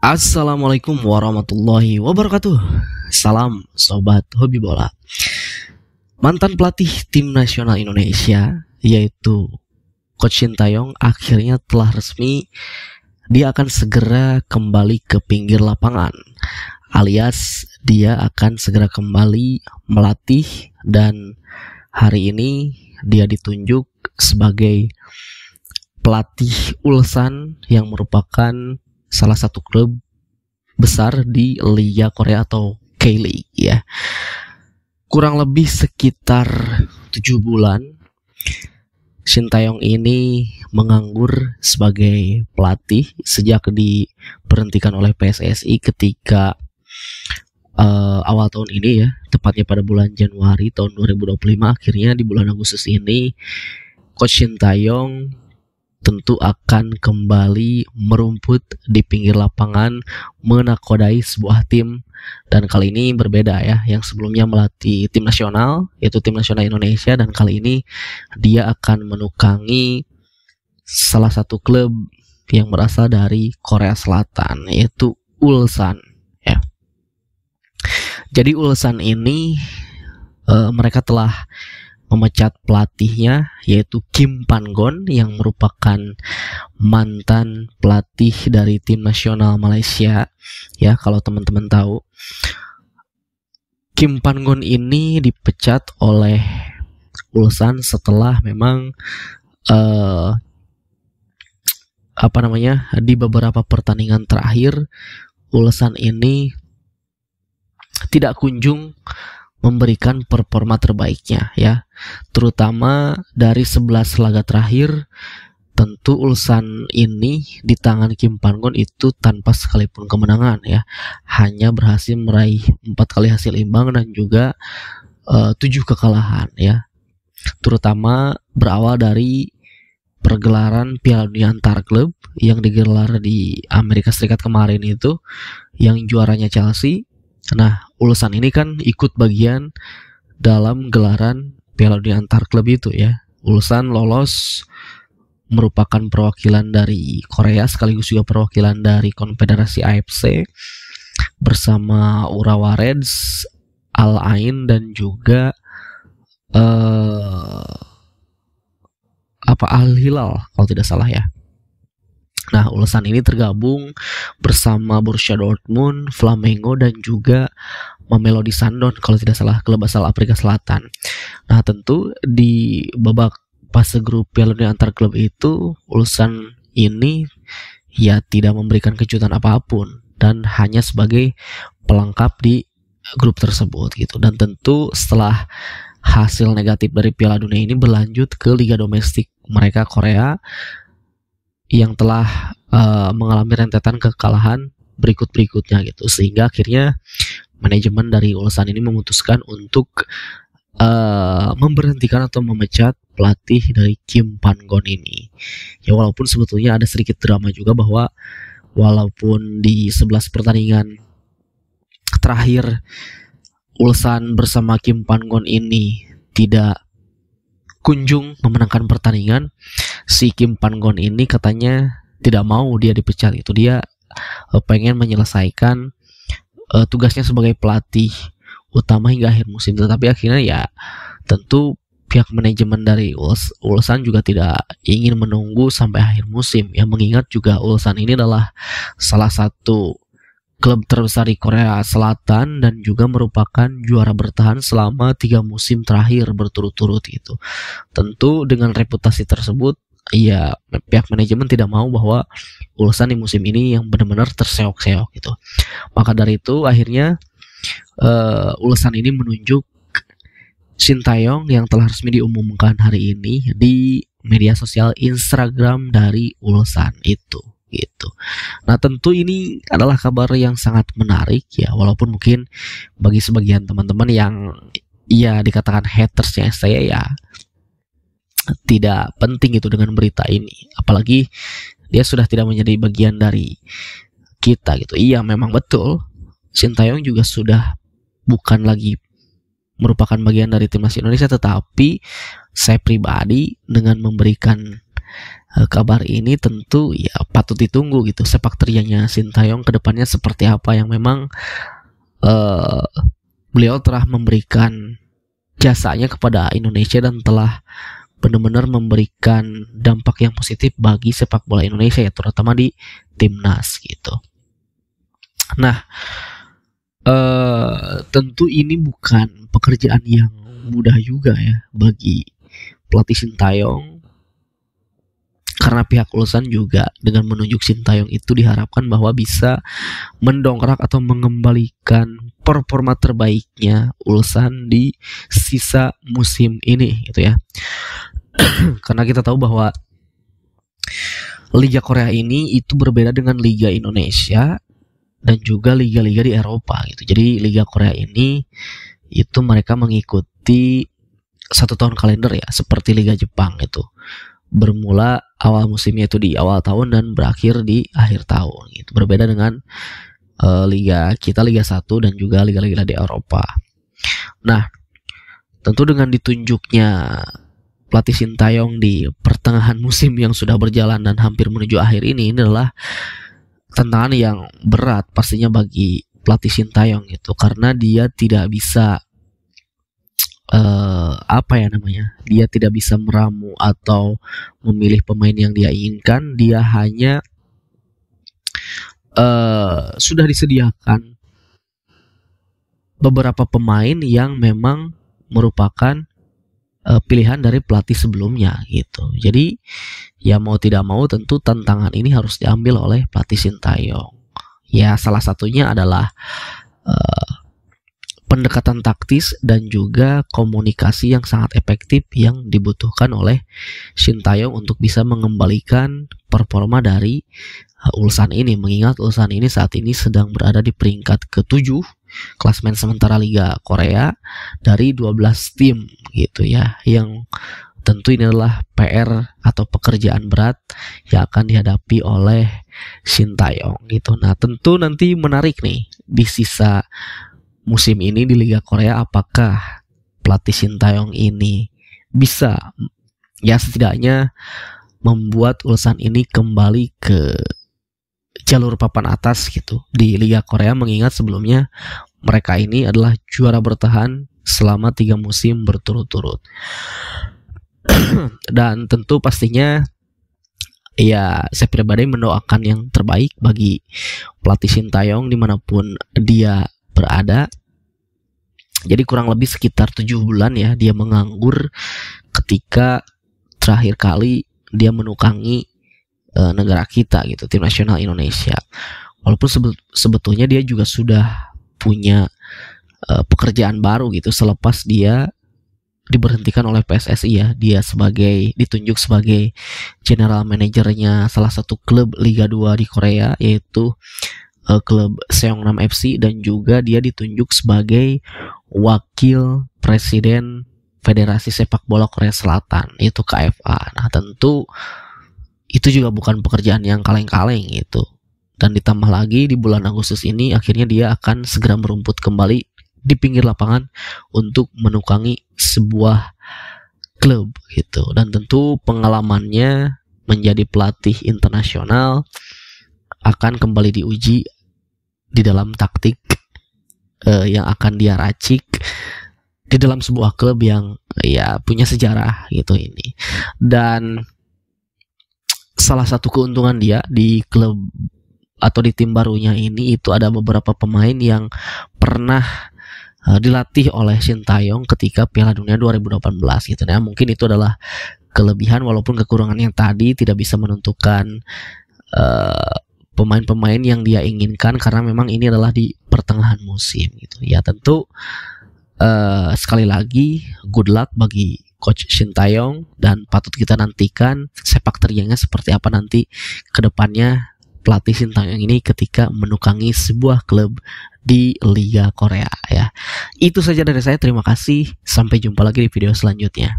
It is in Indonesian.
Assalamualaikum warahmatullahi wabarakatuh. Salam sobat hobi bola. Mantan pelatih tim nasional Indonesia yaitu Coach Sintayong akhirnya telah resmi dia akan segera kembali ke pinggir lapangan, alias dia akan segera kembali melatih, dan hari ini dia ditunjuk sebagai pelatih Ulsan yang merupakan salah satu klub besar di Liga Korea atau K-League ya. Kurang lebih sekitar 7 bulan Sintayong ini menganggur sebagai pelatih sejak diberhentikan oleh PSSI ketika awal tahun ini ya, tepatnya pada bulan Januari tahun 2025. Akhirnya di bulan Agustus ini Coach Sintayong tentu akan kembali merumput di pinggir lapangan menakodai sebuah tim, dan kali ini berbeda ya. Yang sebelumnya melatih tim nasional yaitu tim nasional Indonesia, dan kali ini dia akan menukangi salah satu klub yang berasal dari Korea Selatan yaitu Ulsan ya. Jadi Ulsan ini mereka telah memecat pelatihnya yaitu Kim Pan-gon yang merupakan mantan pelatih dari tim nasional Malaysia ya. Kalau teman-teman tahu, Kim Pan-gon ini dipecat oleh Ulsan setelah memang di beberapa pertandingan terakhir Ulsan ini tidak kunjung memberikan performa terbaiknya ya, terutama dari 11 laga terakhir. Tentu Ulsan ini di tangan Kim Pan-gon itu tanpa sekalipun kemenangan ya, hanya berhasil meraih 4 kali hasil imbang dan juga 7 kekalahan ya, terutama berawal dari pergelaran Piala Dunia antar klub yang digelar di Amerika Serikat kemarin itu, yang juaranya Chelsea. Nah, Ulsan ini kan ikut bagian dalam gelaran Piala Dunia antar klub itu ya. Ulsan lolos merupakan perwakilan dari Korea sekaligus juga perwakilan dari Konfederasi AFC bersama Urawa Reds, Al Ain dan juga Al Hilal kalau tidak salah ya. Nah, Ulsan ini tergabung bersama Borussia Dortmund, Flamengo dan juga Mamelodi Sundowns kalau tidak salah, klub asal Afrika Selatan. Nah, tentu di babak fase grup Piala Dunia antar klub itu Ulsan ini ya tidak memberikan kejutan apapun dan hanya sebagai pelengkap di grup tersebut gitu. Dan tentu setelah hasil negatif dari Piala Dunia ini berlanjut ke liga domestik mereka Korea yang telah mengalami rentetan kekalahan berikut-berikutnya gitu, sehingga akhirnya manajemen dari Ulsan ini memutuskan untuk memberhentikan atau memecat pelatih dari Kim Pan-gon ini. Ya, walaupun sebetulnya ada sedikit drama juga bahwa walaupun di 11 pertandingan terakhir Ulsan bersama Kim Pan-gon ini tidak kunjung memenangkan pertandingan, si Kim Pan-gon ini katanya tidak mau dia dipecat itu. Dia pengen menyelesaikan tugasnya sebagai pelatih utama hingga akhir musim. Tetapi akhirnya ya tentu pihak manajemen dari Ulsan juga tidak ingin menunggu sampai akhir musim ya, mengingat juga Ulsan ini adalah salah satu klub terbesar di Korea Selatan dan juga merupakan juara bertahan selama 3 musim terakhir berturut-turut gitu. Tentu dengan reputasi tersebut ya pihak manajemen tidak mau bahwa Ulsan di musim ini yang benar-benar terseok-seok gitu. Maka dari itu akhirnya Ulsan ini menunjuk Sintayong yang telah resmi diumumkan hari ini di media sosial Instagram dari Ulsan itu gitu. Nah, tentu ini adalah kabar yang sangat menarik ya, walaupun mungkin bagi sebagian teman-teman yang ya dikatakan hatersnya saya ya tidak penting itu dengan berita ini, apalagi dia sudah tidak menjadi bagian dari kita gitu. Iya, memang betul Sintayong juga sudah bukan lagi merupakan bagian dari timnas Indonesia, tetapi saya pribadi dengan memberikan kabar ini tentu ya patut ditunggu gitu, sepak terjangnya Sintayong ke depannya seperti apa, yang memang beliau telah memberikan jasanya kepada Indonesia dan telah benar-benar memberikan dampak yang positif bagi sepak bola Indonesia ya, terutama di timnas gitu. Nah, tentu ini bukan pekerjaan yang mudah juga ya bagi pelatih Sintayong, karena pihak Ulsan juga dengan menunjuk Sintayong itu diharapkan bahwa bisa mendongkrak atau mengembalikan performa terbaiknya Ulsan di sisa musim ini gitu ya. Karena kita tahu bahwa Liga Korea ini itu berbeda dengan Liga Indonesia dan juga liga-liga di Eropa gitu. Jadi Liga Korea ini itu mereka mengikuti 1 tahun kalender ya, seperti Liga Jepang itu. Bermula awal musimnya itu di awal tahun dan berakhir di akhir tahun gitu. Berbeda dengan liga kita, Liga 1 dan juga liga-liga di Eropa. Nah, tentu dengan ditunjuknya pelatih Sintayong di pertengahan musim yang sudah berjalan dan hampir menuju akhir ini adalah tantangan yang berat pastinya bagi pelatih Sintayong gitu, karena dia tidak bisa dia tidak bisa meramu atau memilih pemain yang dia inginkan. Dia hanya sudah disediakan beberapa pemain yang memang merupakan pilihan dari pelatih sebelumnya gitu. Jadi ya mau tidak mau tentu tantangan ini harus diambil oleh pelatih Sintayong. Ya salah satunya adalah pendekatan taktis dan juga komunikasi yang sangat efektif yang dibutuhkan oleh Sintayong untuk bisa mengembalikan performa dari Ulsan ini. Mengingat Ulsan ini saat ini sedang berada di peringkat ke-7 klasemen sementara Liga Korea dari 12 tim gitu ya, yang tentu ini adalah PR atau pekerjaan berat yang akan dihadapi oleh Sintayong gitu. Nah, tentu nanti menarik nih di sisa musim ini di Liga Korea, apakah pelatih Sintayong ini bisa ya setidaknya membuat Ulsan ini kembali ke jalur papan atas gitu di Liga Korea, mengingat sebelumnya mereka ini adalah juara bertahan selama 3 musim berturut-turut. Dan tentu pastinya ya saya pribadi mendoakan yang terbaik bagi pelatih Sintayong dimanapun dia berada. Jadi kurang lebih sekitar 7 bulan ya dia menganggur ketika terakhir kali dia menukangi negara kita gitu, tim nasional Indonesia. Walaupun sebetulnya dia juga sudah punya pekerjaan baru gitu selepas dia diberhentikan oleh PSSI ya. Dia ditunjuk sebagai general manajernya salah satu klub Liga 2 di Korea, yaitu klub Seongnam FC, dan juga dia ditunjuk sebagai wakil presiden Federasi Sepak Bola Korea Selatan, yaitu KFA. Nah, tentu itu juga bukan pekerjaan yang kaleng-kaleng gitu. Dan ditambah lagi di bulan Agustus ini akhirnya dia akan segera merumput kembali di pinggir lapangan untuk menukangi sebuah klub gitu. Dan tentu pengalamannya menjadi pelatih internasional akan kembali diuji di dalam taktik yang akan dia racik di dalam sebuah klub yang ya punya sejarah gitu ini. Dan salah satu keuntungan dia di klub atau di tim barunya ini itu ada beberapa pemain yang pernah dilatih oleh Sintayong ketika Piala Dunia 2018 gitu ya. Mungkin itu adalah kelebihan, walaupun kekurangan yang tadi tidak bisa menentukan pemain-pemain yang dia inginkan, karena memang ini adalah di pertengahan musim gitu. Ya tentu sekali lagi good luck bagi Coach Sintayong, dan patut kita nantikan sepak terjangnya seperti apa nanti ke depannya pelatih Sintayong ini ketika menukangi sebuah klub di Liga Korea ya. Itu saja dari saya, terima kasih, sampai jumpa lagi di video selanjutnya.